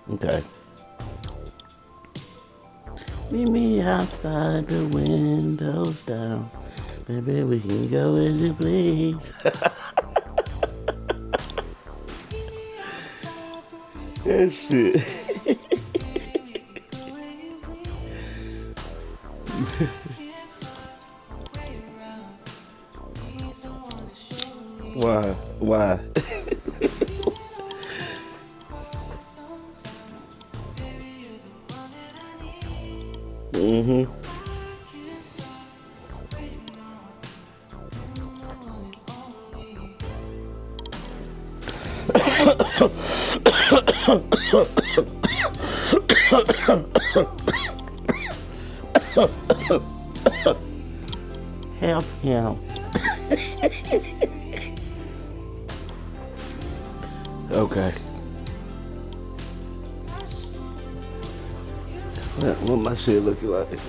Okay. Meet me outside the windows down. Baby, we can go as you please. That shit. Why? Why? Mm-hmm. Help him. Okay. What my shit looking like?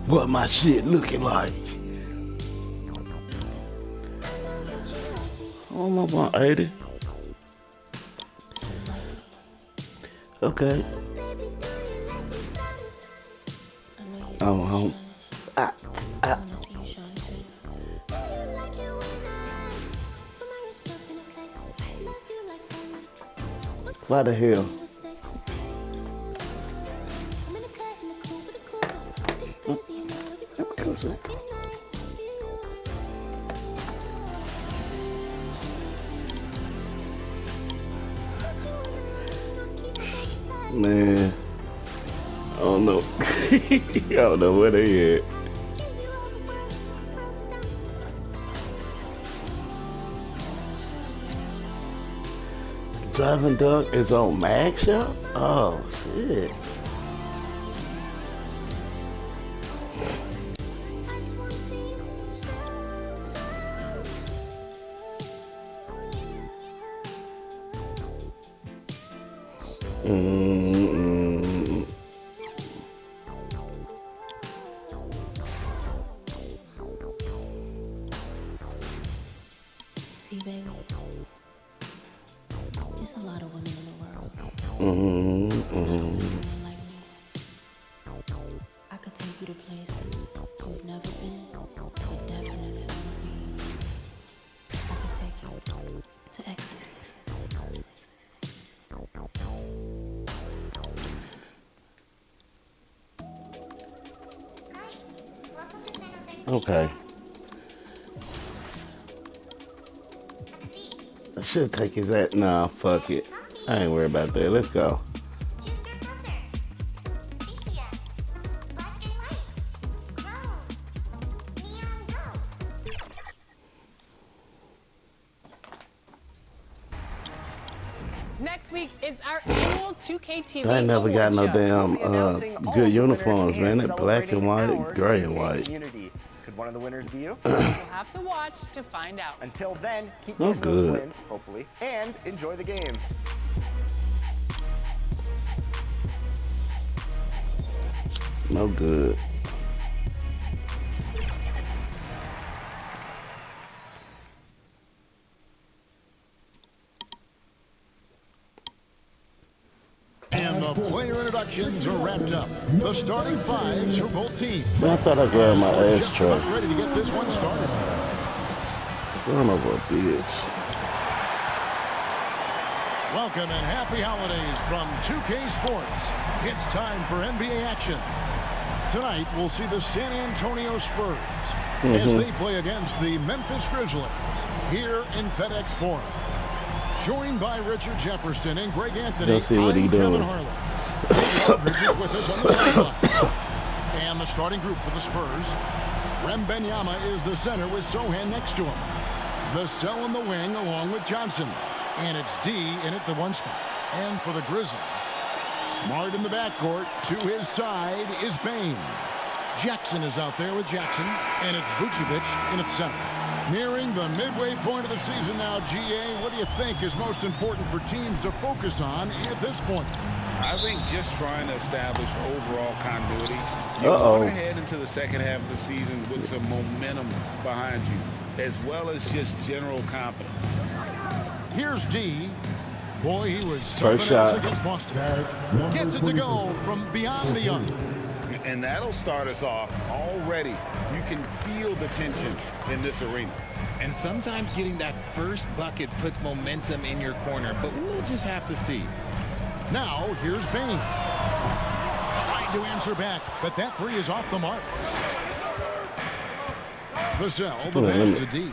What my shit looking like? Oh, I'm 180. Okay. Oh, ah, ah. Why the hell? Man, I don't know. I don't know where they at. Driving Duck is on Mag Shop? Oh, shit. Mm-mm. See, baby, there's a lot of women in the world. Like me. I could take you to places you've never been, but definitely wanna be. I could take you to ecstasy. Okay. I should take his at. Nah, fuck it. I ain't worried about that. Let's go. Next week is our annual 2K TV I ain't never got no show. damn good uniforms, man. That black and white, gray and white. Could one of the winners be you? You'll have to watch to find out. Until then, keep Oh, getting those good. wins, hopefully, and enjoy the game. No good. And the player introductions are wrapped up. The starting fives for both teams. Man, I thought I grabbed my Just ashtray. about ready to get this one started. Son of a bitch. Welcome and happy holidays from 2K Sports. It's time for NBA action. Tonight, we'll see the San Antonio Spurs as they play against the Memphis Grizzlies here in FedEx Forum. Joined by Richard Jefferson and Greg Anthony, Let's see what he I'm Kevin doing. Harlan. David Aldridge is with us on the sideline. And the starting group for the Spurs. Rem Benyama is the center with Sohan next to him. Vassell in the wing along with Johnson. And it's D in at the one spot. And for the Grizzlies, Smart in the backcourt. To his side is Bane. Jackson is out there with Jackson. And it's Vucevic in at center. Nearing the midway point of the season now, GA, what do you think is most important for teams to focus on at this point? I think just trying to establish overall continuity. You want to head into the second half of the season with some momentum behind you. as well as just general confidence. Here's D. Boy, he was First something else shot. against Boston. Gets it to go from beyond the arc. And that'll start us off already. You can feel the tension in this arena. And sometimes getting that first bucket puts momentum in your corner, but we'll just have to see. Now, here's Bain. Trying to answer back, but that three is off the mark. Vassell, the pass to D.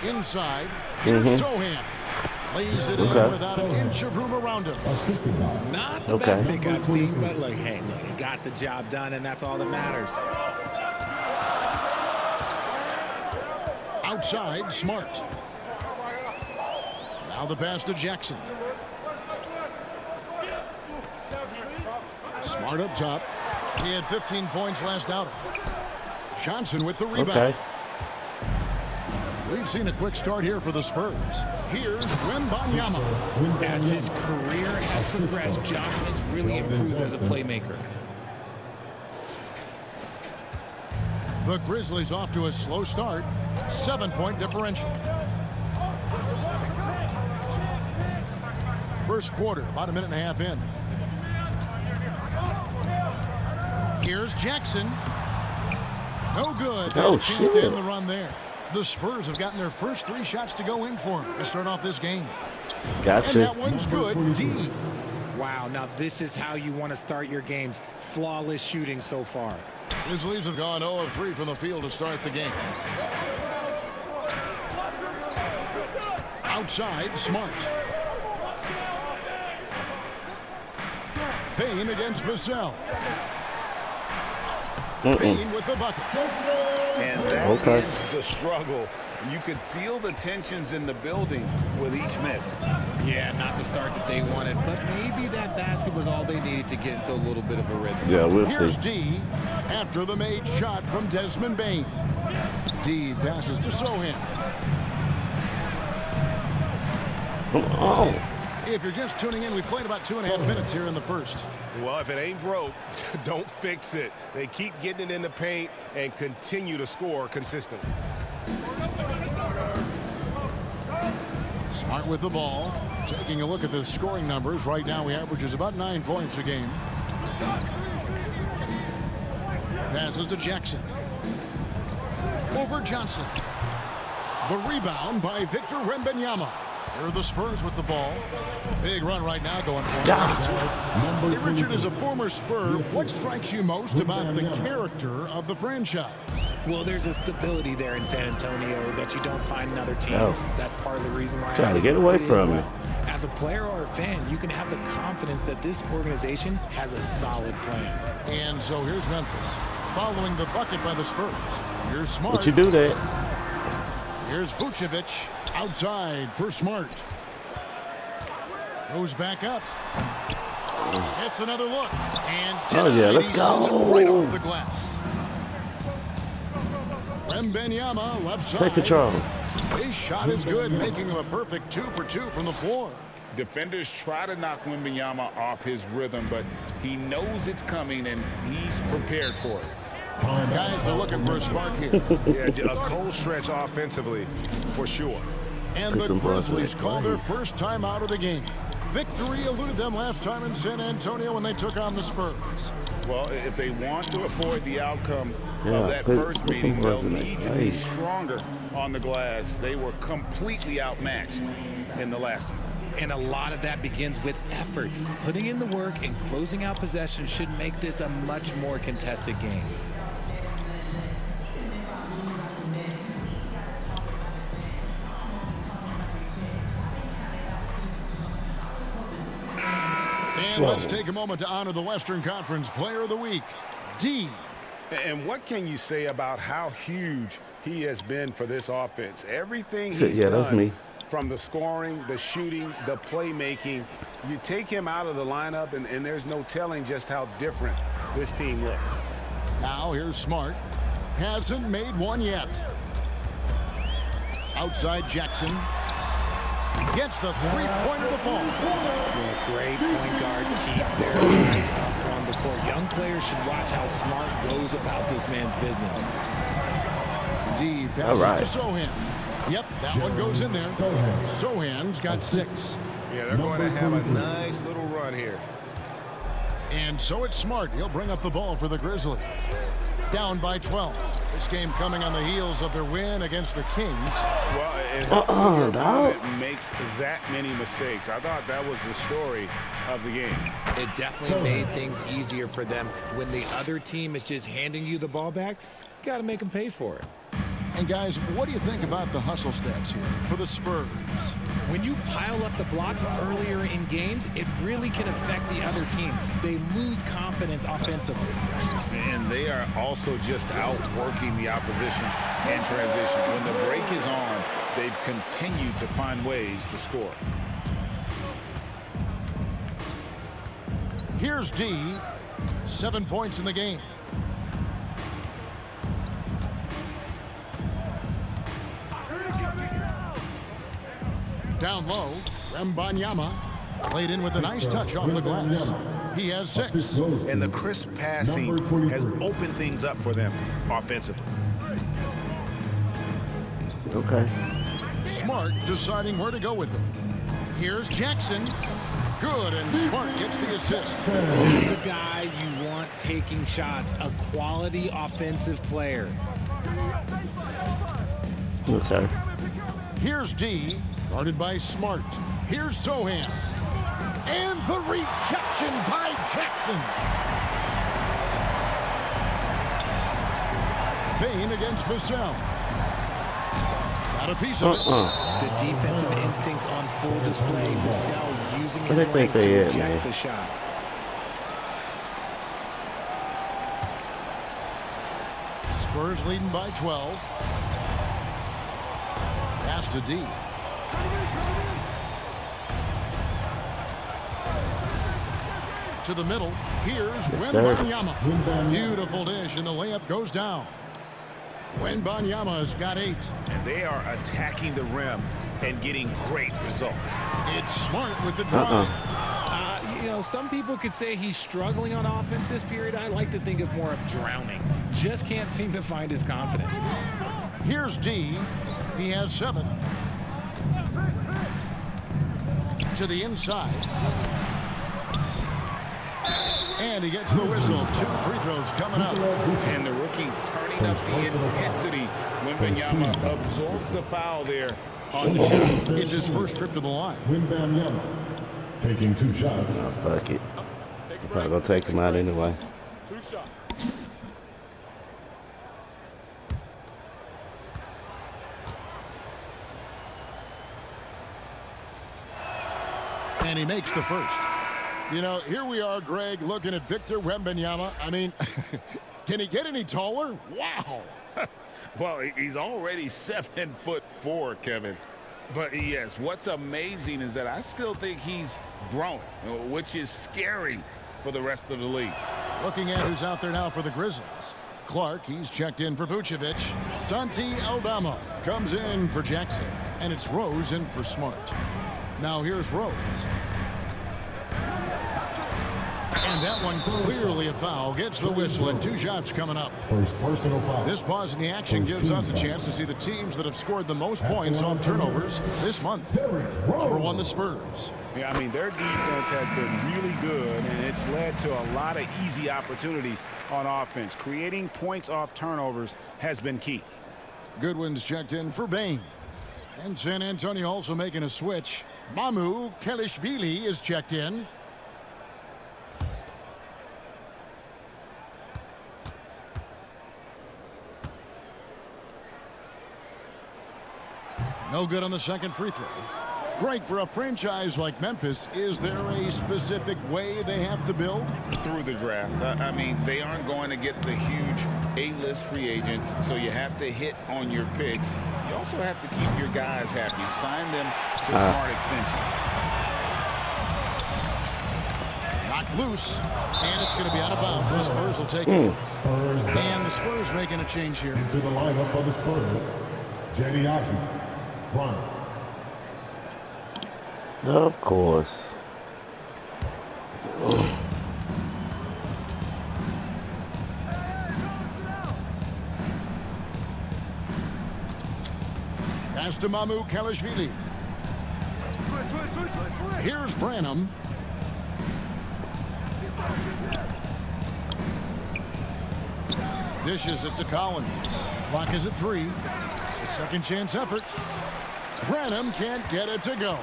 Inside, here's Sohan. Lays it in without an inch of room around him. Not the best pick I've seen, but look, hey, look, he got the job done, and that's all that matters. Outside, Smart. Now the pass to Jackson. Smart up top. He had 15 points last outing. Johnson with the rebound. Okay. We've seen a quick start here for the Spurs. Here's Wembanyama. As his career has progressed, Johnson has really improved as a playmaker. The Grizzlies off to a slow start. 7-point differential. First quarter, about a minute and a half in. Here's Jackson. No good. They had a chance to end the run there. The Spurs have gotten their first 3 shots to go in for them to start off this game. Gotcha. And that one's good. D. Wow, now this is how you want to start your games. Flawless shooting so far. Grizzlies have gone 0 of 3 from the field to start the game. Outside, Smart. Payne against Vassell. Payne with the bucket. And that is the struggle. You could feel the tensions in the building with each miss. Yeah, not the start that they wanted, but maybe that basket was all they needed to get into a little bit of a rhythm. Yeah, we'll Here's see. D after the made shot from Desmond Bain. D passes to Sohan. Oh. If you're just tuning in, we played about 2.5 minutes here in the first. Well, if it ain't broke, don't fix it. They keep getting it in the paint and continue to score consistently. Smart with the ball. Taking a look at the scoring numbers. Right now, he averages about 9 points a game. Passes to Jackson. Over Johnson. The rebound by Victor Wembanyama. Here are the Spurs with the ball. Big run right now going for him. Hey, Richard, as a former Spur, what strikes you most about the character of the franchise? Well, there's a stability there in San Antonio that you don't find in other teams. That's part of the reason why. Trying to get away from it. As a player or a fan, you can have the confidence that this organization has a solid plan. And so here's Memphis, following the bucket by the Spurs. Here's Smart. What you do that? Here's Vucevic outside for Smart. Goes back up. Hits another look. And let's he sends it go. right off the glass. Wembanyama left side. Take control. His shot is good, making him a perfect 2 for 2 from the floor. Defenders try to knock Wembanyama off his rhythm, but he knows it's coming and he's prepared for it. Guys are looking for a spark here. Yeah, a cold stretch offensively, for sure. And the Grizzlies call their first time out of the game. Victory eluded them last time in San Antonio when they took on the Spurs. Well, if they want to avoid the outcome Yeah, of that put- first put meeting, some they'll work in need that. to be Nice. stronger on the glass. They were completely outmatched in the last one. And a lot of that begins with effort. Putting in the work and closing out possession should make this a much more contested game. And let's take a moment to honor the Western Conference Player of the Week, D. And what can you say about how huge he has been for this offense? Everything Shit, he's yeah, done, that's me. from the scoring, the shooting, the playmaking, you take him out of the lineup, and there's no telling just how different this team looks. Now here's Smart. Hasn't made one yet. Outside Jackson. Gets the three-pointer to fall. Yeah, great point guards keep their eyes up on the court. Young players should watch how Smart goes about this man's business. D passes right. to Sohan. Yep, that one goes in there. Sohan's got 6. Yeah, they're going to have a nice little run here. And so it's Smart. He'll bring up the ball for the Grizzlies. Down by 12. This game coming on the heels of their win against the Kings. Well, it helps when your dog. opponent makes that many mistakes. I thought that was the story of the game. It definitely made things easier for them. When the other team is just handing you the ball back, you got to make them pay for it. And guys, what do you think about the hustle stats here for the Spurs? When you pile up the blocks earlier in games, it really can affect the other team. They lose confidence offensively. And they are also just outworking the opposition in transition. When the break is on, they've continued to find ways to score. Here's D. 7 points in the game. Down low, Wembanyama laid in with a nice touch off the glass. He has 6. And the crisp passing has opened things up for them offensively. Okay. Smart deciding where to go with him. Here's Jackson. Good, and Smart gets the assist. That's a guy you want taking shots, a quality offensive player. Yes, sir. Here's D, guarded by Smart. Here's Sohan. And the rejection by Jackson. Payne against Vassell. Got a piece of it. The defensive instincts on full display. Vassell using What his do they think length to they is, reject man? the shot. Spurs leading by 12. Pass to D. To the middle. Here's sir. Wembanyama. Beautiful dish, and the layup goes down. Wembanyama's got 8. And they are attacking the rim and getting great results. It's Smart with the drive. You know, some people could say he's struggling on offense this period. I like to think of more of drowning. Just can't seem to find his confidence. Here's D. He has 7. To the inside. And he gets the whistle. 2 free throws coming up. And the rookie turning up the intensity when Wembanyama absorbs the foul there on the shot. It's his first trip to the line. Wembanyama taking 2 shots. Oh, fuck it. Probably gonna take him out anyway. 2 shots. And he makes the first. You know, here we are, Greg, looking at Victor Wembanyama. I mean, can he get any taller? Wow. Well, he's already 7'4", Kevin. But yes, what's amazing is that I still think he's growing, which is scary for the rest of the league. Looking at who's out there now for the Grizzlies. Clark, he's checked in for Vucevic. Santi Aldama comes in for Jackson. And it's Rose in for Smart. Now here's Rose. And that one clearly a foul. Gets the whistle and 2 shots coming up. First personal foul. This pause in the action gives us a chance to see the teams that have scored the most points off turnovers this month. Number 1, the Spurs. Yeah, I mean, their defense has been really good, and it's led to a lot of easy opportunities on offense. Creating points off turnovers has been key. Goodwin's checked in for Bane. And San Antonio also making a switch. Mamu Kelishvili is checked in. No good on the second free throw. Greg, for a franchise like Memphis, is there a specific way they have to build? Through the draft. I mean, they aren't going to get the huge A-list free agents, so you have to hit on your picks. You also have to keep your guys happy. Sign them to smart extensions. Knocked loose, and it's going to be out of bounds. The Spurs will take it. Spurs And the Spurs making a change here. into the lineup for the Spurs. Jenny Afi. Run. Of course. Pass to Mamu Kalashvili. Here's Branham. Dishes it to Collins. Clock is at 3. A second chance effort. Branham can't get it to go.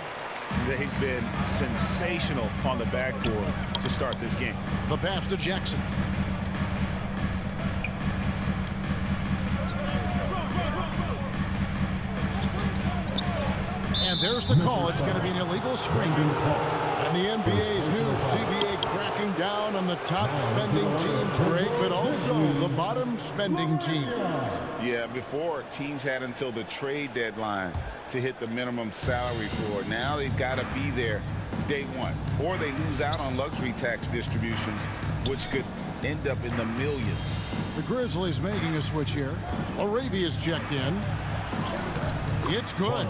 They've been sensational on the backboard to start this game. The pass to Jackson. And there's the call. It's going to be an illegal screen. And the NBA's new CBA cracking down on the top spending teams, Greg, but also the bottom spending teams. Yeah, before teams had until the trade deadline to hit the minimum salary floor. Now they've got to be there day one, or they lose out on luxury tax distributions, which could end up in the millions. The Grizzlies making a switch here. Arabia's checked in. It's good.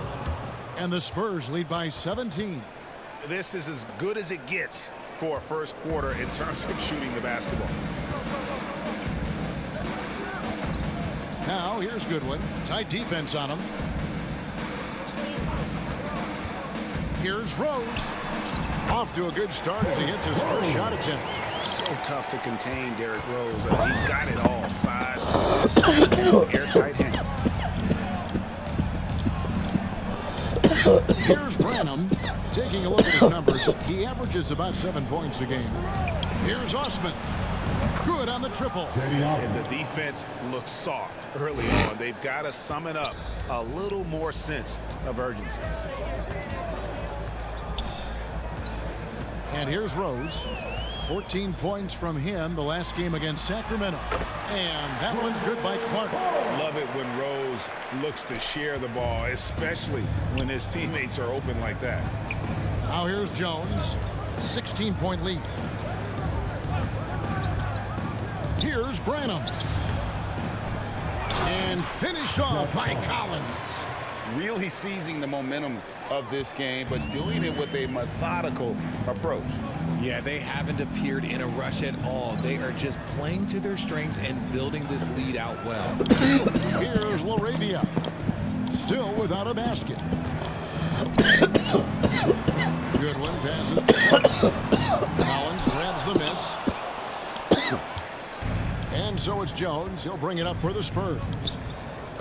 And the Spurs lead by 17. This is as good as it gets for a first quarter in terms of shooting the basketball. Now here's Goodwin. Tight defense on him. Here's Rose. Off to a good start as he hits his first shot attempt. So tough to contain Derrick Rose. He's got it all. Size, and airtight hand. Here's Branham. Taking a look at his numbers, he averages about 7 points a game. Here's Osman. Good on the triple. And the defense looks soft early on. They've got to sum it up. A little more sense of urgency. And here's Rose. 14 points from him the last game against Sacramento. And that one's good by Clark. Love it when Rose looks to share the ball, especially when his teammates are open like that. Now here's Jones. 16-point lead. Here's Branham. And finished off by Collins. Really seizing the momentum of this game, but doing it with a methodical approach. Yeah, they haven't appeared in a rush at all. They are just playing to their strengths and building this lead out well. Here's LaRavia. Still without a basket. Goodwin passes to Collins grabs the miss. And so it's Jones. He'll bring it up for the Spurs.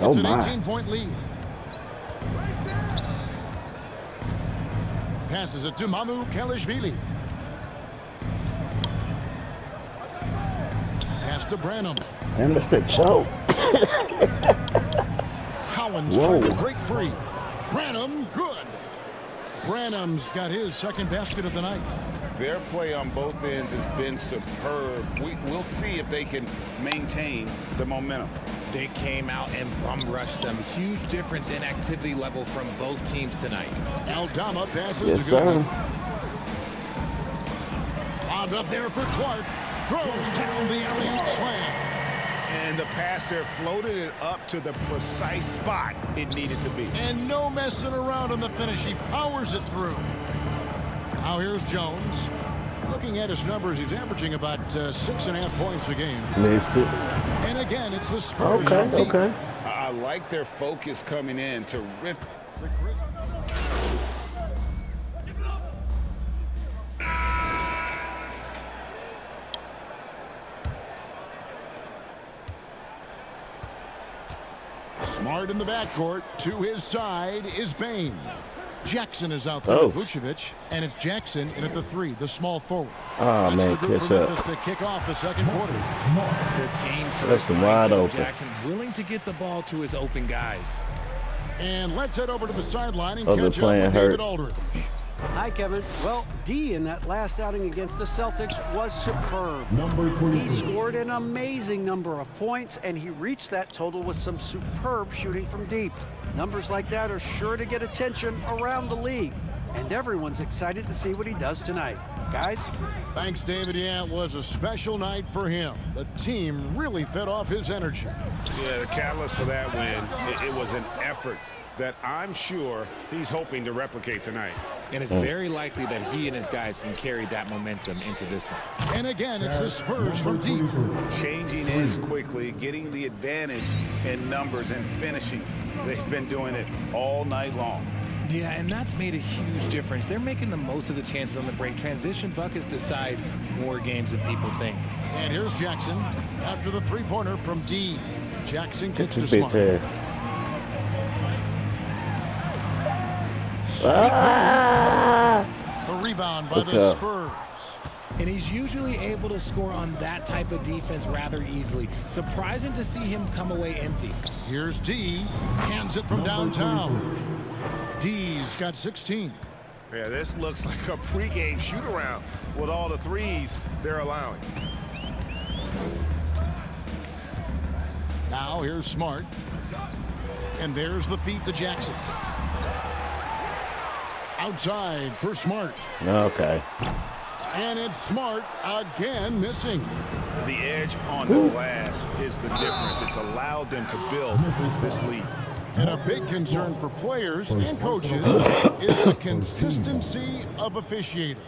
It's an 18-point lead. Passes it to Mamu Kalashvili. Pass to Branham. And that's the choke. Collins trying to break free. Branham, good. Branham's got his second basket of the night. Their play on both ends has been superb. We'll see if they can maintain the momentum. They came out and bum rushed them. Huge difference in activity level from both teams tonight. Aldama passes to Goodwin. Lobbed up there for Clark. Throws down the alley-oop slam. And the pass there floated it up to the precise spot it needed to be. And no messing around on the finish. He powers it through. Now here's Jones. Looking at his numbers, he's averaging about 6.5 points a game. Missed it. And again, it's the Spurs. Okay. I like their focus coming in to rip. The Grizzlies. Smart in the backcourt. To his side is Bain. Jackson is out there with Vucevic, and it's Jackson in at the 3, the small forward. Oh, That's man, the group catch for up. Memphis to kick off the second quarter. The team That's first the wide mindset of open. Jackson willing to get the ball to his open guys. And let's head over to the sideline and they're catch up playing with hurt. David Aldridge. Hi, Kevin. Well, D in that last outing against the Celtics was superb. Number 23. He scored an amazing number of points, and he reached that total with some superb shooting from deep. Numbers like that are sure to get attention around the league, and everyone's excited to see what he does tonight. Guys? Thanks, David. Yeah, it was a special night for him. The team really fed off his energy. Yeah, the catalyst for that win, it was an effort that I'm sure he's hoping to replicate tonight. And it's very likely that he and his guys can carry that momentum into this one. And again, it's the Spurs from deep. Changing ends quickly, getting the advantage in numbers and finishing. They've been doing it all night long. Yeah, and that's made a huge difference. They're making the most of the chances on the break. Transition buckets decide more games than people think. And here's Jackson after the three-pointer from D. Jackson kicks to Bitch Smart. ass. Ah! A rebound by What's the up? Spurs. And he's usually able to score on that type of defense rather easily. Surprising to see him come away empty. Here's D. Hands it from downtown. D's got 16. Yeah, this looks like a pregame shoot-around with all the threes they're allowing. Now here's Smart. And there's the feed to Jackson. Outside for Smart. Okay. And it's Smart again missing. The edge on the glass is the difference. It's allowed them to build this lead. And a big concern for players and coaches is the consistency of officiating.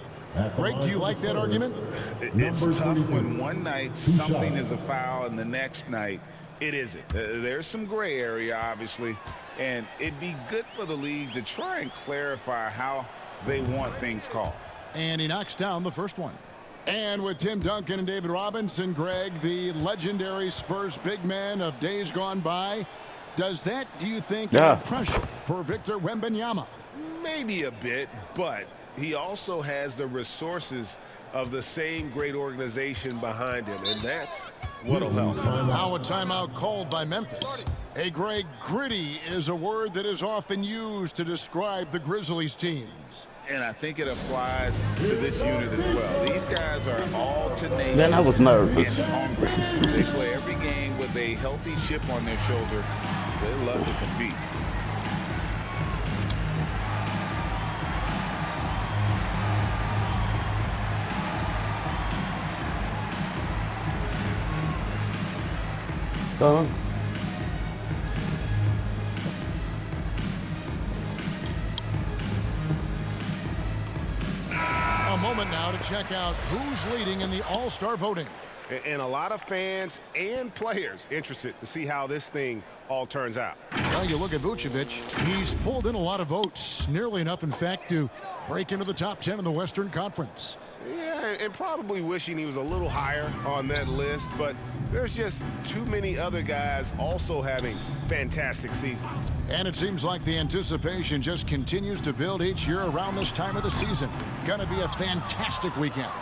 Greg, do you like that argument? It's tough when one night something is a foul and the next night it isn't. There's some gray area, obviously, and it'd be good for the league to try and clarify how they want things called. And he knocks down the first one. And with Tim Duncan and David Robinson, Greg, the legendary Spurs big man of days gone by, does that, do you think, add pressure for Victor Wembanyama? Maybe a bit, but he also has the resources of the same great organization behind him, and that's what'll help. Now a timeout called by Memphis. Hey, Greg, gritty is a word that is often used to describe the Grizzlies teams. And I think it applies to this unit as well. These guys are all tenacious. Man, I was nervous. And hungry. They play every game with a healthy chip on their shoulder. They love to compete. Go on. A moment now to check out who's leading in the All-Star voting. And a lot of fans and players interested to see how this thing all turns out. Well, you look at Vucevic, he's pulled in a lot of votes, nearly enough, in fact, to break into the top 10 in the Western Conference. Yeah, and probably wishing he was a little higher on that list, but there's just too many other guys also having fantastic seasons. And it seems like the anticipation just continues to build each year around this time of the season. Gonna be a fantastic weekend.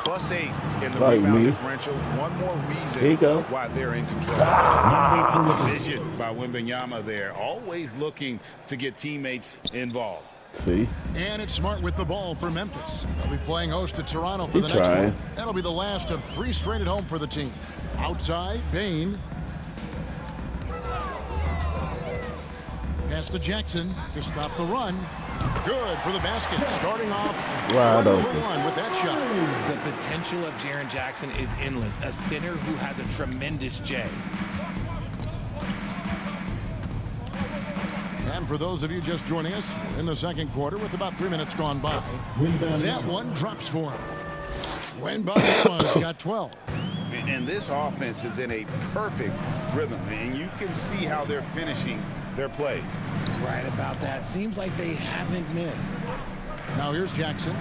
+8 in the rebound differential. One more reason why they're in control. The vision by Wembanyama there, always looking to get teammates involved. See? And it's Smart with the ball for Memphis. They'll be playing host to Toronto for the next one. That'll be the last of 3 straight at home for the team. Outside, Bane. Pass to Jackson to stop the run. Good for the basket. Starting off 1-for-1 with that shot. The potential of Jaren Jackson is endless. A center who has a tremendous J. And for those of you just joining us, we're in the second quarter with about 3 minutes gone by. That one drops for him. Wembanyama's got 12. And this offense is in a perfect rhythm, and you can see how they're finishing their plays. Right about that. Seems like they haven't missed. Now here's Jackson.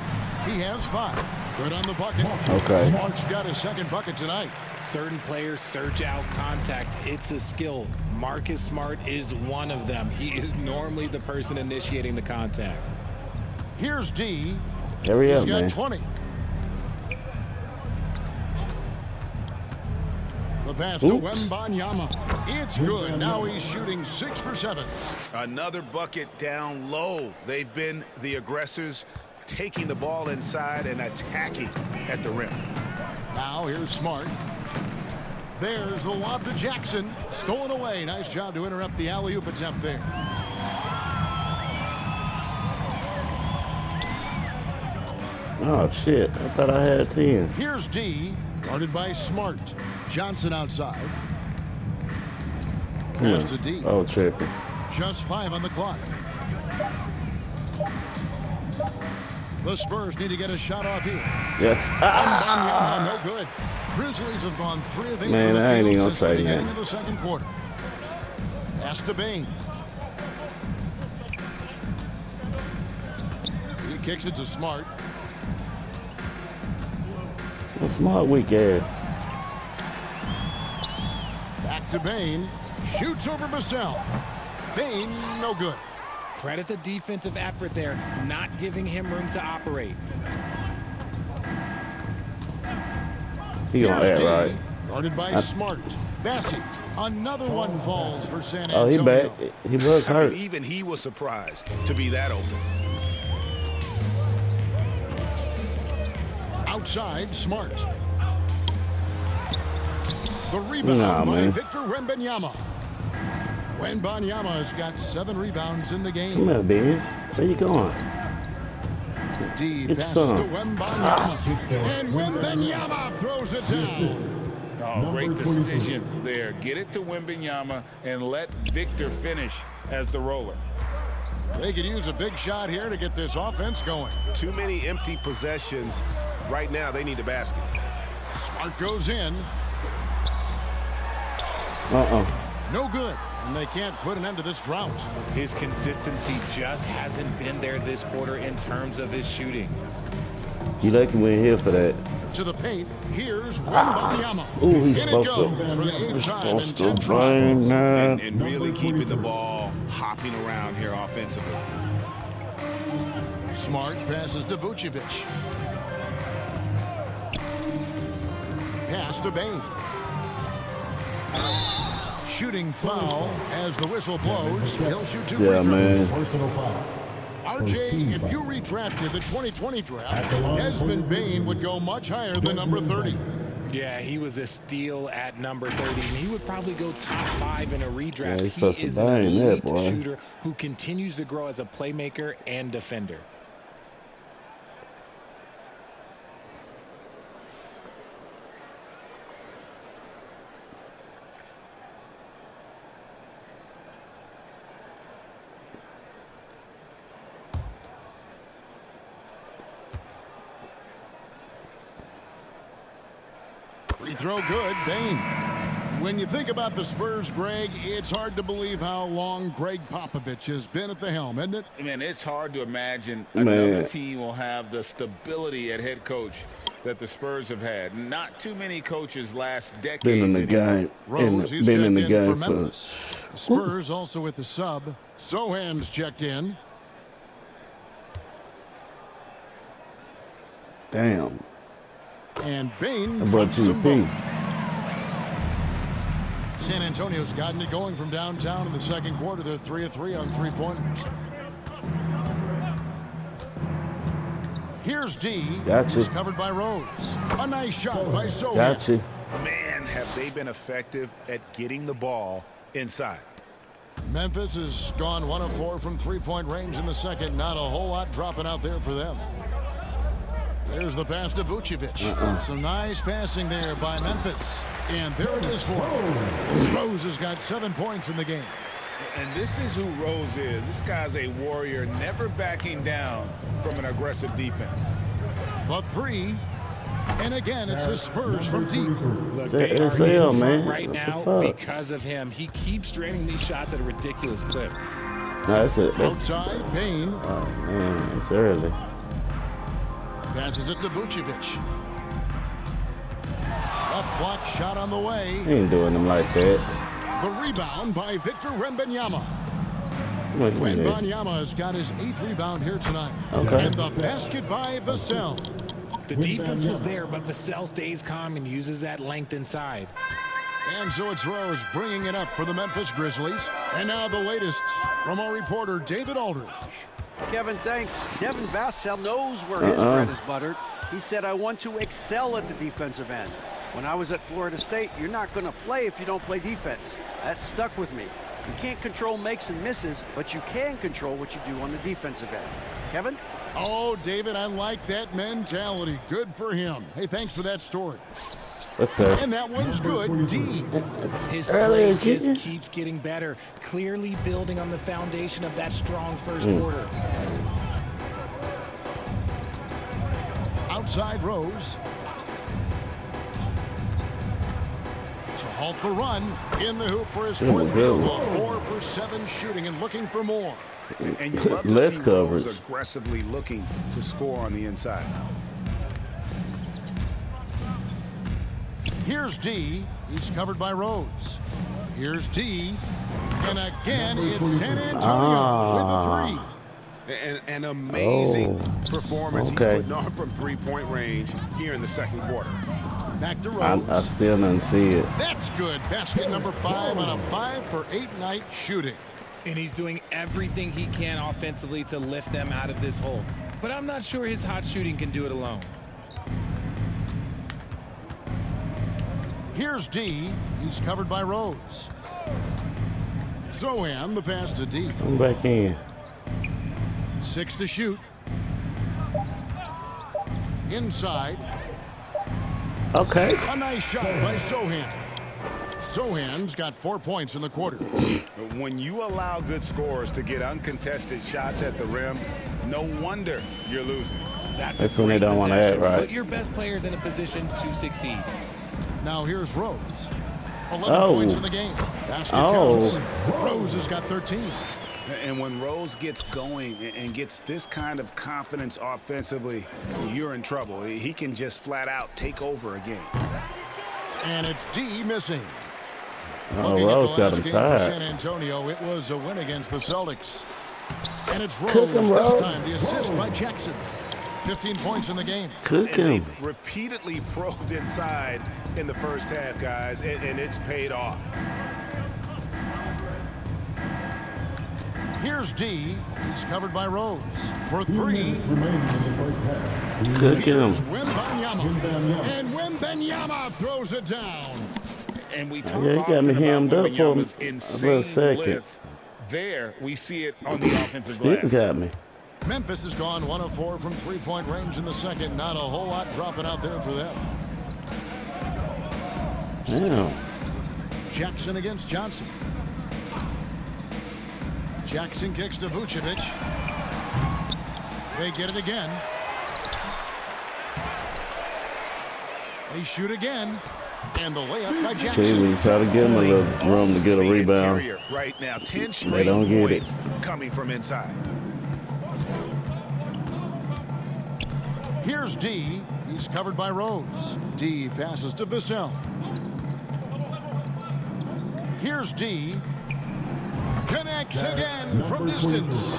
He has 5. Good on the bucket. Okay. Smart's got his second bucket tonight. Certain players search out contact. It's a skill. Marcus Smart is one of them. He is normally the person initiating the contact. Here's D. Hurry He's up, got man. 20. The pass to Wembanyama. It's good. Now he's shooting 6 for 7. Another bucket down low. They've been the aggressors, taking the ball inside and attacking at the rim. Now here's Smart. There's the lob to Jackson. Stolen away. Nice job to interrupt the alley-oop attempt there. Oh, shit. I thought I had 10. Here's D. Guarded by Smart. Johnson outside. Pass to D. Oh, tripping. Just 5 on the clock. The Spurs need to get a shot off here. Yes. Wembanyama, no good. Grizzlies have gone 3 of 8 Man, from the I ain't field even gonna since the say beginning that. of the second quarter. Pass to Bane. He kicks it to Smart. Smart weak ass. Back to Bane. Shoots over Vassell. Bane, no good. Credit the defensive effort there, not giving him room to operate. He gonna Here's act D, right. guarded by Smart. Bassett. Another one falls for San Oh, Antonio. he back. He was I hurt. mean, even he was surprised to be that open. Outside, Smart. The rebound Nah, by man. Victor Wembanyama. Wembanyama has got 7 rebounds in the game. Come here, Ben. Where you going? D Get passes some. to Wembanyama. And Wembanyama throws it down. Oh, great decision there. Get it to Wembanyama and let Victor finish as the roller. They could use a big shot here to get this offense going. Too many empty possessions. Right now, they need a basket. Smart goes in. No good. And they can't put an end to this drought. His consistency just hasn't been there this quarter in terms of his shooting. You lucky we ain't here for that. To the paint. Here's Wembanyama. Ooh, he's In it supposed goes for the to. 8th time in Supposed 10 to tries. bang that. And really keeping the ball hopping around here offensively. Smart passes to Vucevic. Pass to Bane. Shooting foul as the whistle blows. He'll shoot 2 free Yeah, throws. man. Personal foul. RJ, if you redrafted the 2020 draft, Desmond Bane would go much higher than number 30. Yeah, he was a steal at number 30, and he would probably go top 5 in a redraft. Yeah, he's supposed He to is an bang that, elite boy. shooter who continues to grow as a playmaker and defender. Free throw good, Bane. When you think about the Spurs, Greg, it's hard to believe how long Greg Popovich has been at the helm, isn't it? Man, it's hard to imagine Man. another team will have the stability at head coach that the Spurs have had. Not too many coaches last decade. Been in the game. Rose, he's Been checked in the in game for for. Memphis. The Spurs also with the sub. Sohan's checked in. Damn. And Bane I brought drops you a them pee. both. San Antonio's gotten it going from downtown in the second quarter. They're 3 of 3 on 3-pointers. Here's D. Gotcha. He's covered by Rose. A nice shot by Sohan. Gotcha. Man, have they been effective at getting the ball inside. Memphis has gone 1 of 4 from 3-point range in the second. Not a whole lot dropping out there for them. There's the pass to Vucevic. Some nice passing there by Memphis. And there it is for him. Rose has got 7 points in the game. And this is who Rose is. This guy's a warrior, never backing down from an aggressive defense. The 3. And again, it's the Spurs from deep. Look, That they are SL, in front man. right What the now fuck? because of him. He keeps draining these shots at a ridiculous clip. No, that's it. That's, Outside, Bane oh, man, it's early. passes it to Vucevic. Left block shot on the way. He ain't doing them like that. The rebound by Victor Wembanyama. Look at that. Wembanyama has got his 8th rebound here tonight. Okay. And the basket by Vassell. The defense was there, but Vassell stays calm and uses that length inside. And so it's Rose bringing it up for the Memphis Grizzlies. And now the latest from our reporter, David Aldridge. Kevin, thanks. Devin Vassell knows where his bread is buttered. He said, I want to excel at the defensive end. When I was at Florida State, you're not going to play if you don't play defense. That stuck with me. You can't control makes and misses, but you can control what you do on the defensive end. Kevin? Oh, David, I like that mentality. Good for him. Hey, thanks for that story. Yes, sir. And that one's good. D. His Earlier, play just Junior. keeps getting better, clearly building on the foundation of that strong first quarter. Outside Rose. To halt the run. In the hoop for his fourth field goal. 4 for 7 shooting and looking for more. And you love to Less see coverage. Rose aggressively looking to score on the inside. Here's D. He's covered by Rose. Here's D. And again, it's San Antonio with a 3. An amazing performance okay. he's putting on from three-point range here in the second quarter. Back to I Rose. still didn't see it. That's good. Basket number 5 on a 5 for 8 night shooting. And he's doing everything he can offensively to lift them out of this hole. But I'm not sure his hot shooting can do it alone. Here's D. He's covered by Rose. Zohan, the pass to D. I'm back in. 6 to shoot. Inside. Okay. A nice shot by Zohan. Zohan's got 4 points in the quarter. When you allow good scorers to get uncontested shots at the rim, no wonder you're losing. That's when they don't want to act right. Put your best players in a position to succeed. Now here's Rose. 11 Oh. points in the game. Basket Oh. counts. Rose has got 13. And when Rose gets going and gets this kind of confidence offensively, you're in trouble. He can just flat out take over a game. And it's D missing. Oh, Looking at the Rose got last him game for San tired. Antonio, it was a win against the Celtics. And it's Cook Rose him, this Rose. time, the assist by Jackson. 15 points in the game. Cook And him. they've repeatedly probed inside in the first half, guys, and it's paid off. Here's D. He's covered by Rose. For 2 3. minutes remaining in the first half. Cook him. Here's Wembanyama. And Wembanyama throws it down. And we talk Yeah, he got often me about hemmed up for Wembanyama's a insane second. width. There, we see it on the offensive Still glass. got me. Memphis has gone 1 of 4 from three-point range in the second. Not a whole lot dropping out there for them. Damn. Jackson against Johnson. Jackson kicks to Vucevic. They get it again. They shoot again. And the layup by See, Jackson. we try to give him a little room to get a The rebound. interior right now, 10 They straight don't get points it. coming from inside. Here's D. He's covered by Rose. D passes to Vassell. Here's D. Connects again from distance.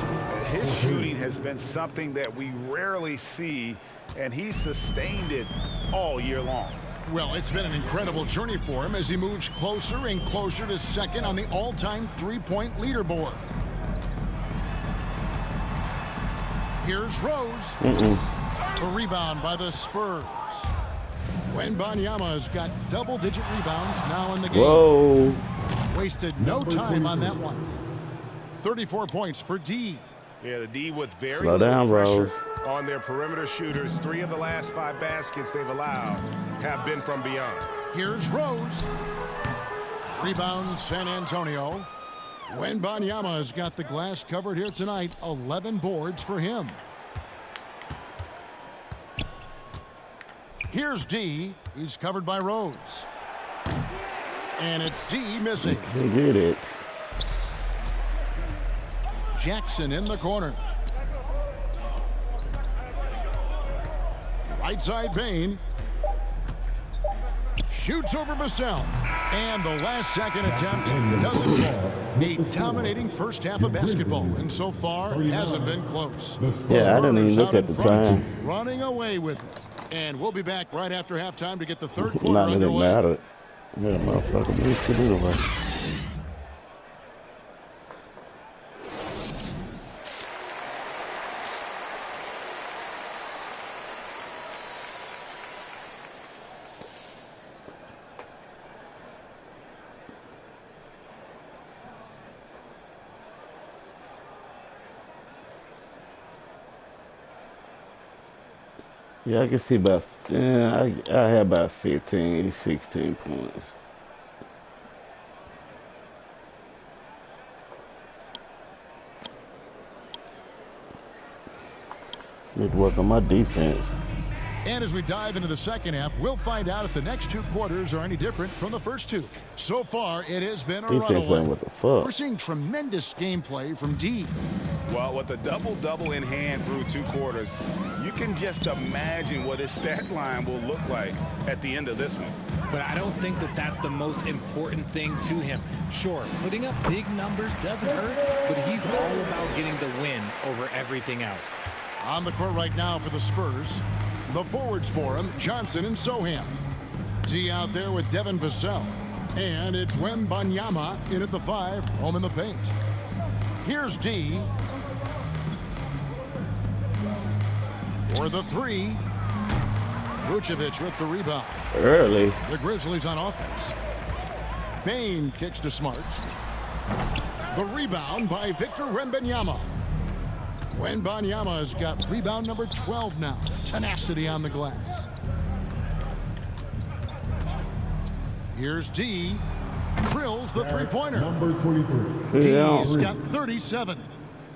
His shooting has been something that we rarely see, and he's sustained it all year long. Well, it's been an incredible journey for him as he moves closer and closer to second on the all-time three-point leaderboard. Here's Rose. A rebound by the Spurs. Wembanyama has got double-digit rebounds now in the game. Whoa. Wasted no time on that one. 34 points for D. Yeah, the D with very Slow little down, pressure Rose. on their perimeter shooters. 3 of the last 5 baskets they've allowed have been from beyond. Here's Rose. Rebound San Antonio. Wembanyama has got the glass covered here tonight. 11 boards for him. Here's D. He's covered by Rose. And it's D missing. He get it. Jackson in the corner. Right side Bain. Shoots over Vassell. And the last second attempt doesn't fall. A dominating first half of basketball. And so far, hasn't been close. Yeah, I didn't even Spurs look out at in the front, time. running away with it. And we'll be back right after halftime to get the third quarter Not that it underway. mattered. Yeah, motherfucker, we should do it. Yeah, I can see about, I have about 15, 16 points. Need to work on my defense. And as we dive into the second half, we'll find out if the next two quarters are any different from the first two. So far, it has been a Defense runaway. ain't what the fuck. We're seeing tremendous gameplay from D. Well, with a double-double in hand through two quarters, you can just imagine what his stat line will look like at the end of this one. But I don't think that that's the most important thing to him. Sure, putting up big numbers doesn't hurt, but he's all about getting the win over everything else. On the court right now for the Spurs, the forwards for him, Johnson and Sohan. D out there with Devin Vassell. And it's Wembanyama in at the 5, home in the paint. Here's D. For the 3, Vucevic with the rebound. Early. The Grizzlies on offense. Bain kicks to Smart. The rebound by Victor Wembanyama. Wembanyama has got rebound number 12 now. Tenacity on the glass. Here's D. Drills the three-pointer. Number 23. D's got 37.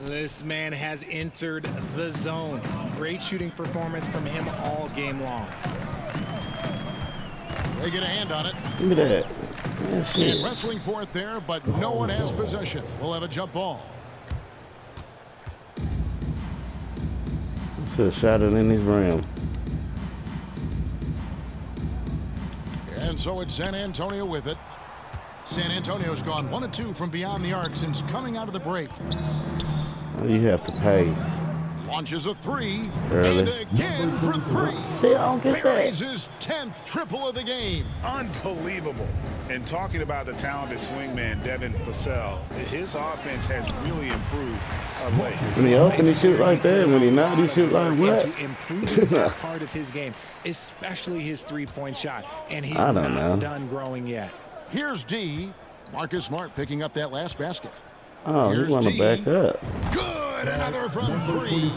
This man has entered the zone. Great shooting performance from him all game long. They get a hand on it. Give me that. Yeah, shit. And wrestling for it there, but no one has possession. We'll have a jump ball. Should have shot it in his rim. And so it's San Antonio with it. San Antonio's gone 1 of 2 from beyond the arc since coming out of the break. You have to pay. Launches a 3. Early. And again for 3. See, I don't get Buries that. his 10th triple of the game. Unbelievable. And talking about the talented swingman, Devin Vassell, his offense has really improved of late. When he open, he shoot like that. When he not, he shoot like what? To improve that part of his game, especially his three-point shot. And he's I don't not know. done growing yet. Here's D. Marcus Smart picking up that last basket. Oh, he Here's want to D. back up. Good. Another from 3.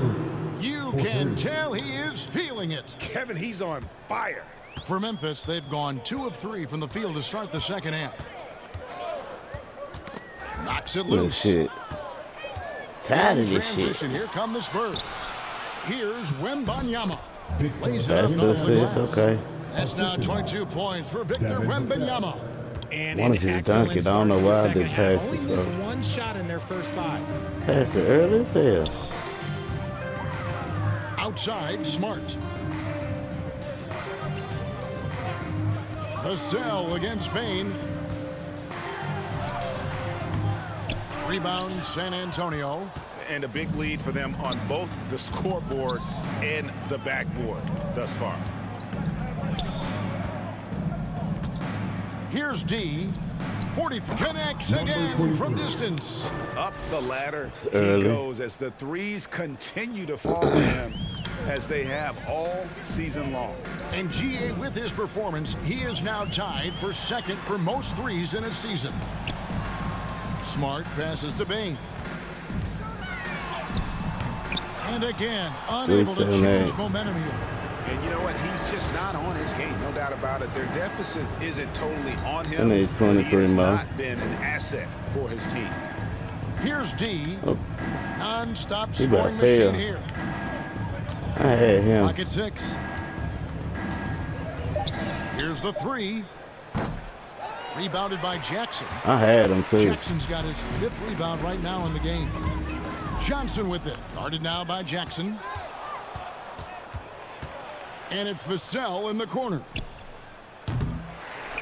You can tell he is feeling it. Kevin, he's on fire. For Memphis, they've gone 2 of 3 from the field to start the second half. Knocks it Little loose. shit. Tired In of this shit. transition, here come the Spurs. Here's Wembanyama. Lays it That's up on the assist, glass. okay. That's now 22 points for Victor Wembanyama. And Wanted an you to dunk excellent it. I don't know start to the why I second did half. pass Only it, missed so. one shot in their first 5. Pass it early as hell. Outside, Smart. Vassell against Bain. Rebound, San Antonio. And a big lead for them on both the scoreboard and the backboard thus far. Here's D. 40th connects again from distance. Up the ladder he Early. goes as the threes continue to fall to him as they have all season long. And GA with his performance, he is now tied for second for most threes in a season. Smart passes to Bain. And again, unable to change momentum here. And you know what? He's just not on his game, no doubt about it. Their deficit isn't totally on I him. need 23 he has more. not been an asset for his team. Here's D. Oh. Non-stop He about scoring machine fail. here. I had him. Pocket 6. Here's the 3. Rebounded by Jackson. I had him too. Jackson's got his 5th rebound right now in the game. Johnson with it. Guarded now by Jackson. And it's Vassell in the corner.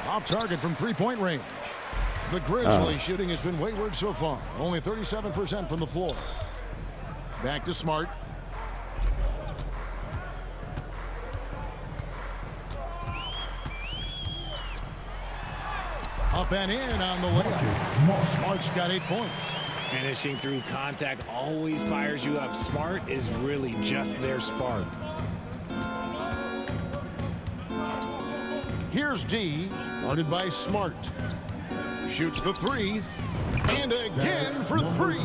Off target from three-point range. The Grizzlies shooting has been wayward so far. Only 37% from the floor. Back to Smart. Up and in on the way. Smart's got 8 points. Finishing through contact always fires you up. Smart is really just their spark. Here's D, guarded by Smart. Shoots the 3, and again for 3.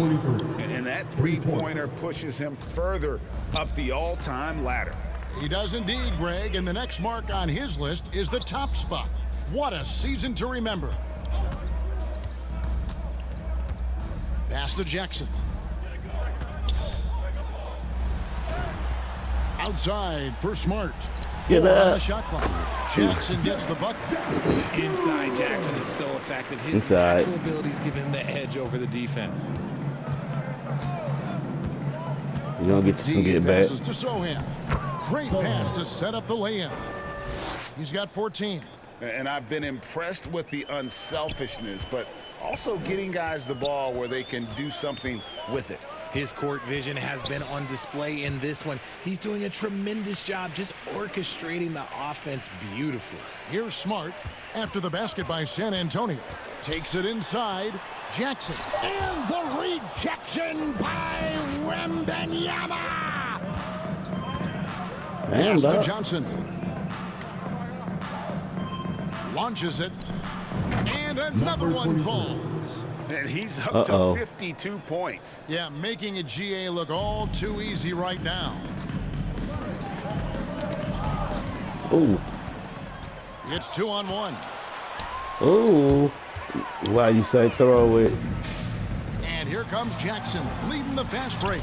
And that three-pointer pushes him further up the all-time ladder. He does indeed, Greg, and the next mark on his list is the top spot. What a season to remember. Pass to Jackson. Outside for Smart. Get On the up. shot clock. Jackson gets the bucket. Inside Jackson is so effective. His Inside. natural abilities give him the edge over the defense. You're going to get some D get back. passes to Sohan. Great pass to set up the lay-in. He's got 14. And I've been impressed with the unselfishness, but also getting guys the ball where they can do something with it. His court vision has been on display in this one. He's doing a tremendous job just orchestrating the offense beautifully. Here's Smart after the basket by San Antonio. Takes it inside. Jackson. And the rejection by Wembanyama. Damn, Pass to dog. Johnson. Launches it. And another one falls. And he's up to 52 points. Yeah, making a GA look all too easy right now. Ooh. It's 2-on-1. Ooh. Why you say throw it? And here comes Jackson leading the fast break.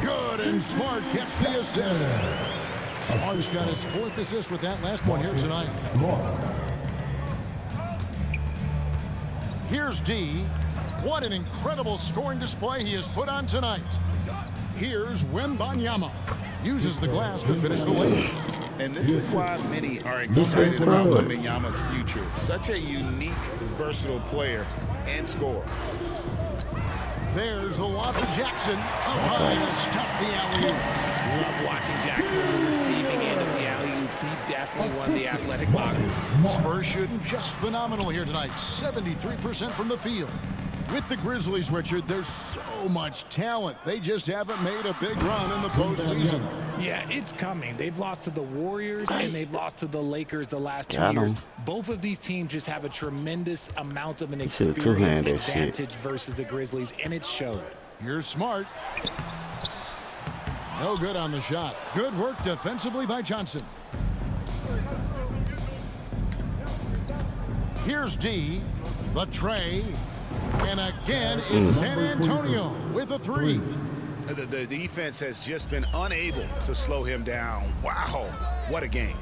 Good, and Smart gets the assist. Smart's got his 4th assist with that last one here tonight. Here's D. What an incredible scoring display he has put on tonight. Here's Wembanyama. Uses the glass to finish the lead. And this is why many are excited about Wembanyama's future. Such a unique, versatile player and scorer. There's a lob to Jackson. Up high to stuff the alley-oop. Love watching Jackson on the receiving end of the alley-oops. He definitely won the athletic locker. Spurs shooting just phenomenal here tonight. 73% from the field. With the Grizzlies, Richard, there's so much talent. They just haven't made a big run in the postseason. Yeah, it's coming. They've lost to the Warriors and they've lost to the Lakers the last 2 Got 'em. years. Both of these teams just have a tremendous amount of an should've experience two-handed that shit. advantage versus the Grizzlies, and it showed. Here's Smart. No good on the shot. Good work defensively by Johnson. Here's D. The tray. And again, it's San Antonio with a 3. The defense has just been unable to slow him down. Wow, what a game.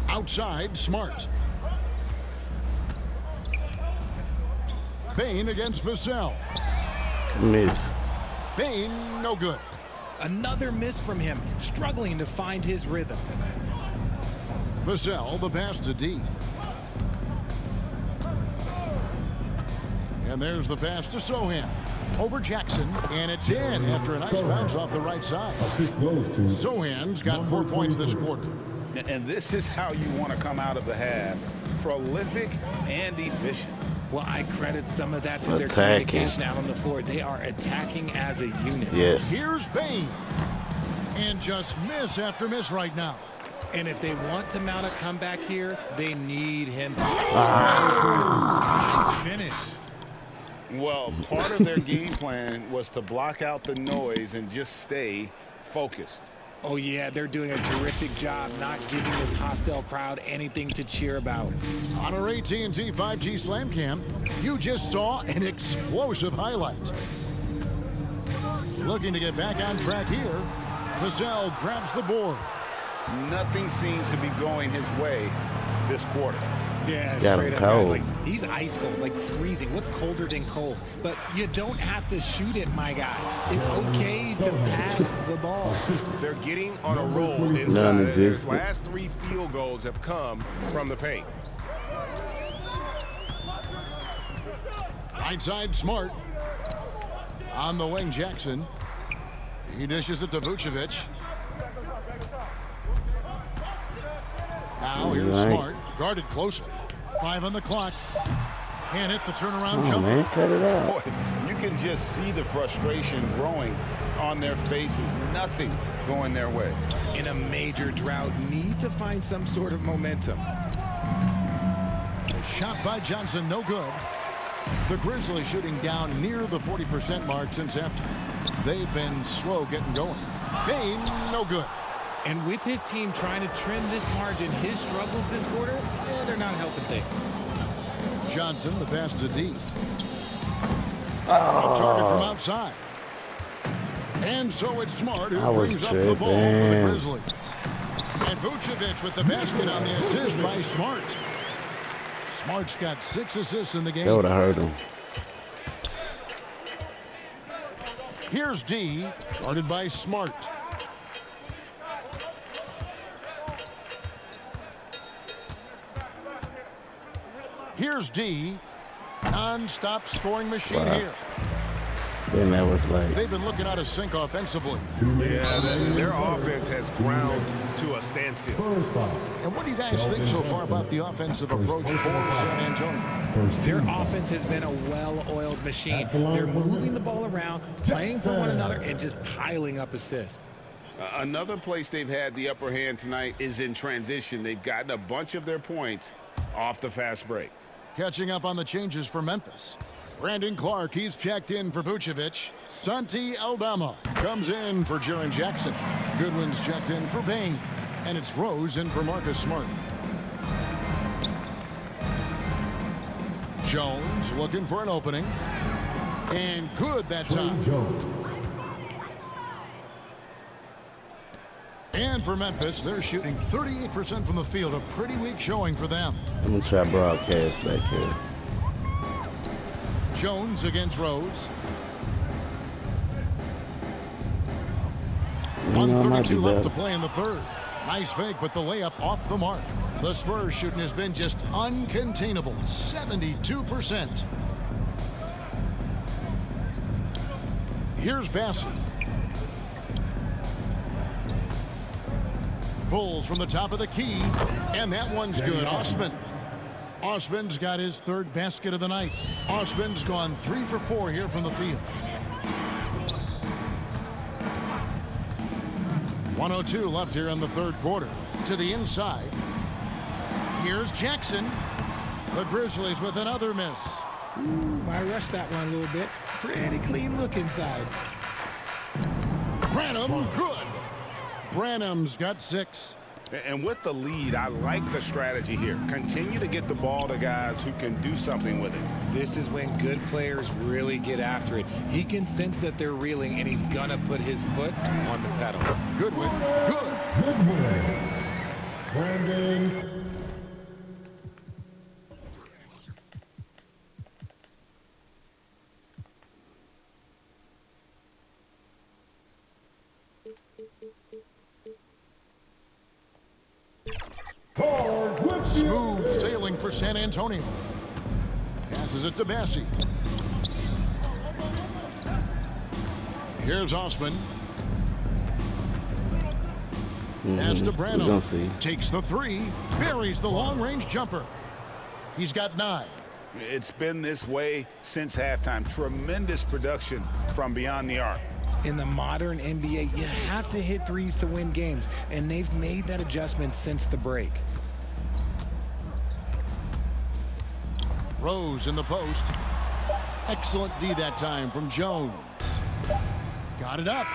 Outside, Smart. Bain against Vassell. Miss. Bain, no good. Another miss from him, struggling to find his rhythm. Vassell, the pass to D. And there's the pass to Sohan. Over Jackson, and it's in after a nice bounce off the right side. Sohan's got 4 points this quarter. And this is how you want to come out of the half. Prolific and efficient. Well, I credit some of that to their Attacking. communication out on the floor. They are attacking as a unit. Yes. Here's Bain. And just miss after miss right now. And if they want to mount a comeback here, they need him. Nice finish. Well, part of their game plan was to block out the noise and just stay focused. Oh, yeah, they're doing a terrific job not giving this hostile crowd anything to cheer about. On our AT&T 5G Slam Cam, you just saw an explosive highlight. Looking to get back on track here. Vassell grabs the board. Nothing seems to be going his way this quarter. Yeah, Got straight him up, guys. cold. Like, he's ice cold, like freezing. What's colder than cold? But you don't have to shoot it, my guy. It's okay to pass the ball. They're getting on a roll inside. Their Non-existent. last 3 field goals have come from the paint. Right side, Smart. On the wing, Jackson. He dishes it to Vucevic. Now here's Right. Smart, guarded closely. 5 on the clock. Can't hit the turnaround Come on, jumper. man. Cut it out. Boy, you can just see the frustration growing on their faces. Nothing going their way. In a major drought, need to find some sort of momentum. A shot by Johnson, no good. The Grizzlies shooting down near the 40% mark since halftime. they've been slow getting going. Bain, no good. And with his team trying to trim this margin, his struggles this quarter, they're not helping things. Johnson, the pass to D. A target from outside. And so it's Smart who brings up the ball for the Grizzlies. And Vucevic with the basket on the assist by Smart. Smart's got 6 assists in the game. That would have hurt him. Here's D, guarded by Smart. Here's D, non-stop scoring machine here. Then that was like... They've been looking out of sync offensively. Yeah, their offense has ground to a standstill. And what do you guys think so far about the offensive approach for San Antonio? Their offense has been a well-oiled machine. They're moving the ball around, playing for one another, and just piling up assists. Another place they've had the upper hand tonight is in transition. They've gotten a bunch of their points off the fast break. Catching up on the changes for Memphis. Brandon Clark, he's checked in for Vucevic. Santi Aldama comes in for Jaren Jackson. Goodwin's checked in for Bain. And it's Rose in for Marcus Smart. Jones looking for an opening. And good that time. And for Memphis, they're shooting 38% from the field. A pretty weak showing for them. I'm going to try broadcast back here. Jones against Rose. 1:32 left to play in the third. Nice fake, but the layup off the mark. The Spurs shooting has been just uncontainable, 72%. Here's Bassey. Pulls from the top of the key, and that one's good. Osman. Osman's got his 3rd basket of the night. Osman's gone 3 for 4 here from the field. 1:02 left here in the 3rd quarter. To the inside. Here's Jackson. The Grizzlies with another miss. I rushed that one a little bit. Pretty clean look inside. Branham, good. Branham's got 6. And with the lead, I like the strategy here. Continue to get the ball to guys who can do something with it. This is when good players really get after it. He can sense that they're reeling, and he's going to put his foot on the pedal. Goodwin, good. Brandon. Smooth sailing for San Antonio. Passes it to Bassey. Here's Osman. Pass to Branham. Takes the 3. Buries the long-range jumper. He's got 9. It's been this way since halftime. Tremendous production from beyond the arc. In the modern NBA, you have to hit threes to win games, and they've made that adjustment since the break. Rose in the post. Excellent D that time from Jones. Got it up.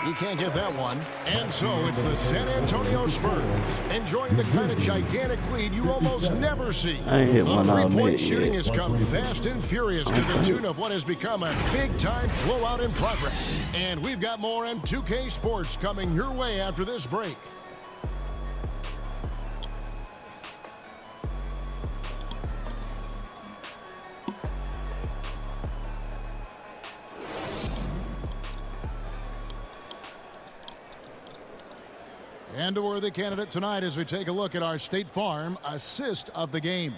He can't get that one. And so it's the San Antonio Spurs enjoying the kind of gigantic lead you almost never see. I ain't hit one on Three-point mid shooting yet. has come fast and furious to the tune of what has become a big-time blowout in progress. And we've got more M2K Sports coming your way after this break. And a worthy candidate tonight as we take a look at our State Farm assist of the game.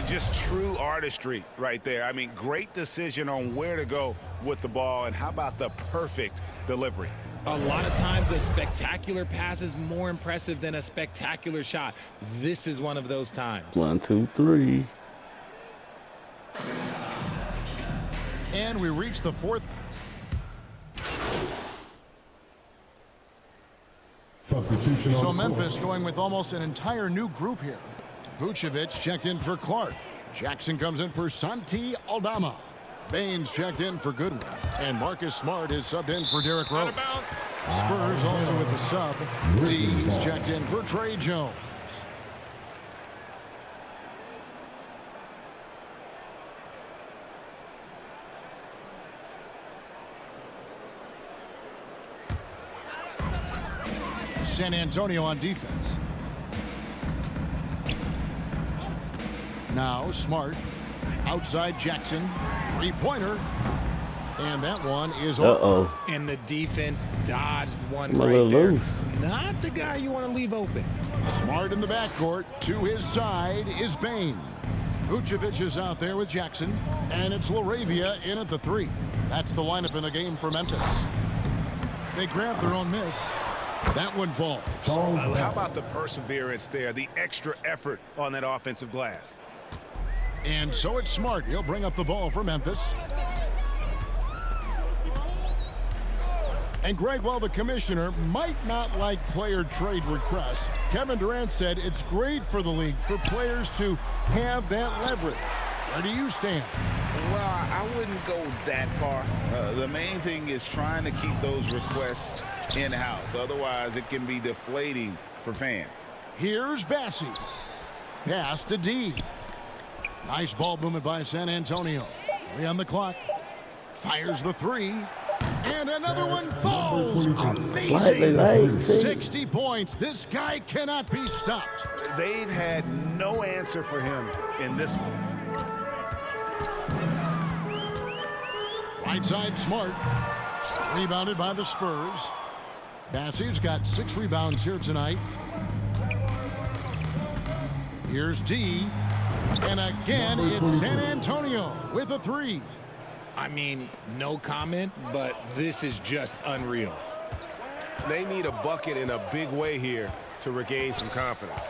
Just true artistry right there. I mean, great decision on where to go with the ball, and how about the perfect delivery? A lot of times a spectacular pass is more impressive than a spectacular shot. This is one of those times. 1, 2, 3. And we reach the 4th. Substitution So on the Memphis court. going with almost an entire new group here. Vucevic checked in for Clark. Jackson comes in for Santi Aldama. Baines checked in for Goodwin, and Marcus Smart is subbed in for Derrick Rose. Spurs also with the sub. D's checked in for Trey Jones. San Antonio on defense. Now Smart, outside Jackson, three-pointer, and that one is over. And the defense dodged one I'm a right little there. loose. Not the guy you want to leave open. Smart in the backcourt. To his side is Bain. Vucevic is out there with Jackson, and it's LaRavia in at the three. That's the lineup in the game for Memphis. They grab their own miss. That one falls. How about the perseverance there, the extra effort on that offensive glass? And so it's Smart. He'll bring up the ball for Memphis. And Greg, while the commissioner might not like player trade requests, Kevin Durant said it's great for the league for players to have that leverage. Where do you stand? Well, I wouldn't go that far. The main thing is trying to keep those requests in-house. Otherwise, it can be deflating for fans. Here's Bassey. Pass to D. Nice ball movement by San Antonio. 3 on the clock. Fires the three. And another one falls. Amazing. 60 points. This guy cannot be stopped. They've had no answer for him in this one. Right side Smart. Rebounded by the Spurs. Bassey's got 6 rebounds here tonight. Here's D. And again, it's San Antonio with a three. I mean, no comment, but this is just unreal. They need a bucket in a big way here to regain some confidence.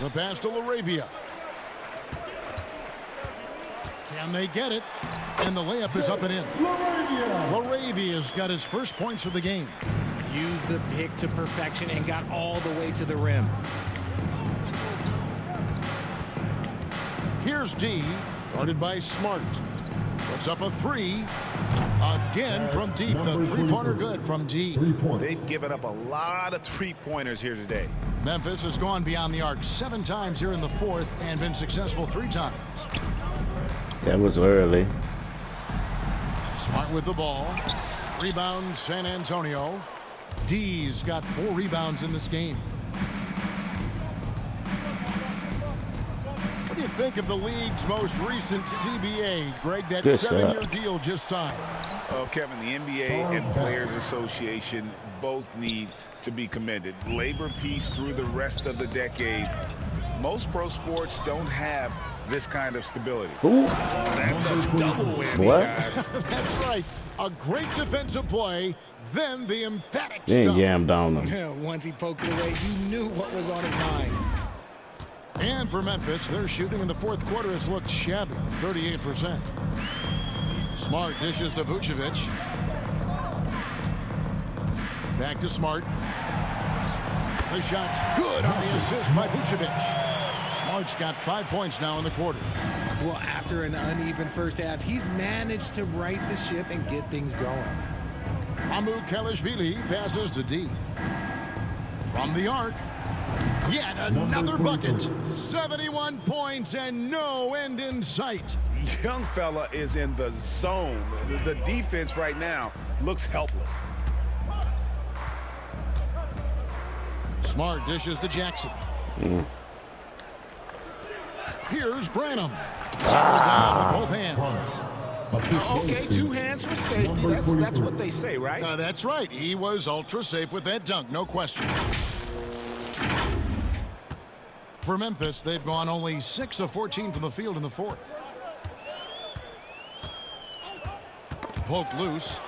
The pass to LaRavia. Can they get it? And the layup is up and in. LaRavia's got his first points of the game. Used the pick to perfection and got all the way to the rim. Here's D, guarded by Smart. Puts up a three. Again from deep. The three-pointer good from D. They've given up a lot of three-pointers here today. Memphis has gone beyond the arc 7 times here in the fourth and been successful 3 times. That was early. Smart with the ball. Rebound San Antonio. D's got 4 rebounds in this game. What do you think of the league's most recent CBA, Greg? That 7-year deal just signed. Oh, Kevin, the NBA and Players Association both need to be commended. Labor peace through the rest of the decade. Most pro sports don't have this kind of stability. Ooh. That's a double whammy, What? guys. That's right. A great defensive play, then the emphatic Then stuff. jammed on them. Once he poked it away, you knew what was on his mind. And for Memphis, their shooting in the fourth quarter has looked shabby, 38%. Smart dishes to Vucevic. Back to Smart. The shot's good on the assist by Vucevic. Smart's got 5 points now in the quarter. Well, after an uneven first half, he's managed to right the ship and get things going. Amu Kalashvili passes to D. From the arc, yet another bucket. 71 points and no end in sight. Young fella is in the zone. The defense right now looks helpless. Smart dishes to Jackson. Here's Branham. Down with both hands. Okay, 2 hands for safety. That's what they say, right? That's right. He was ultra safe with that dunk, no question. For Memphis, they've gone only 6 of 14 from the field in the fourth. Poked loose.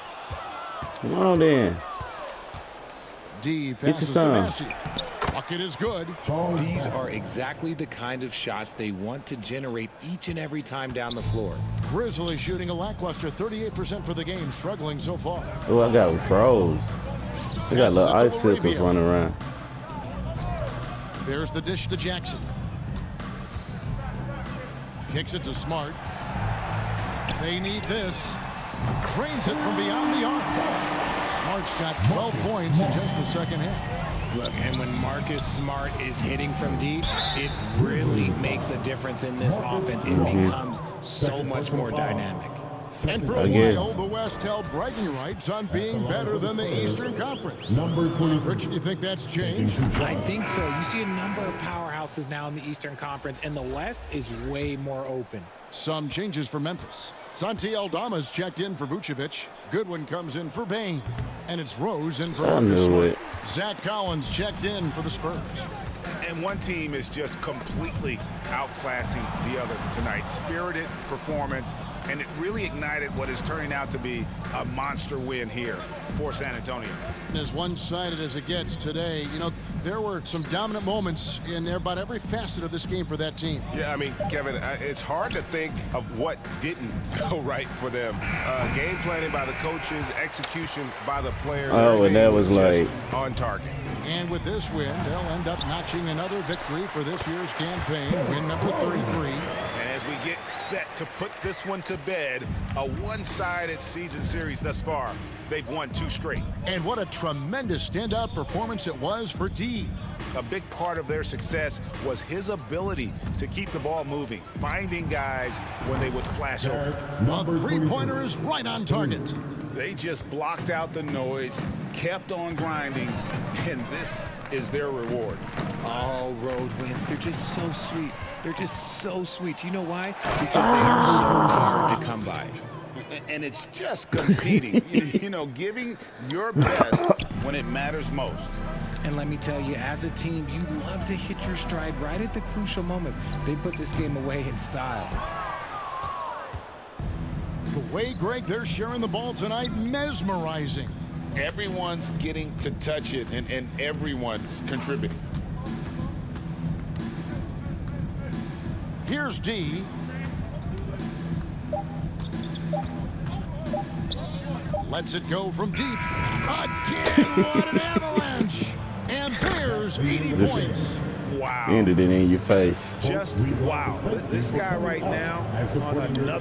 Come on then. D passes to Bassey. Bucket is good. These are exactly the kind of shots they want to generate each and every time down the floor. Grizzlies shooting a lackluster 38% for the game, struggling so far. Oh, I got froze. I got little icicles running around. There's the dish to Jackson. Kicks it to Smart. They need this. Drains it from beyond the arc. Smart's got 12 points in just the second half. Look, and when Marcus Smart is hitting from deep, it really makes a difference in this offense. It becomes so much more dynamic. And for a while, the West held bragging rights on being better than the Eastern Conference. Richard, do you think that's changed? I think so. You see a number of powerhouses now in the Eastern Conference, and the West is way more open. Some changes for Memphis. Santi Aldama's checked in for Vucevic. Goodwin comes in for Bain. And it's Rose in for Marcus Smart. Zach Collins checked in for the Spurs. And one team is just completely outclassing the other tonight. Spirited performance, and it really ignited what is turning out to be a monster win here for San Antonio. And as one-sided as it gets today, you know, there were some dominant moments in about every facet of this game for that team. Yeah, I mean, Kevin, it's hard to think of what didn't go right for them. Game planning by the coaches, execution by the players. Oh, and that was like on target. And with this win, they'll end up notching another victory for this year's campaign, win number 33. And as we get set to put this one to bed, a one-sided season series thus far, they've won 2 straight. And what a tremendous standout performance it was for D. A big part of their success was his ability to keep the ball moving, finding guys when they would flash over. A three-pointer is right on target. They just blocked out the noise, kept on grinding, and this is their reward. All road wins. They're just so sweet. They're just so sweet. You know why? Because they are so hard to come by. And it's just competing, you know, giving your best when it matters most. And let me tell you, as a team, you love to hit your stride right at the crucial moments. They put this game away in style. The way, Greg, they're sharing the ball tonight, mesmerizing. Everyone's getting to touch it, and everyone's contributing. Here's D. Lets it go from deep. Again, what an avalanche. And there's 80 points. Wow. Ended it in your face. Just wow. This guy right now on another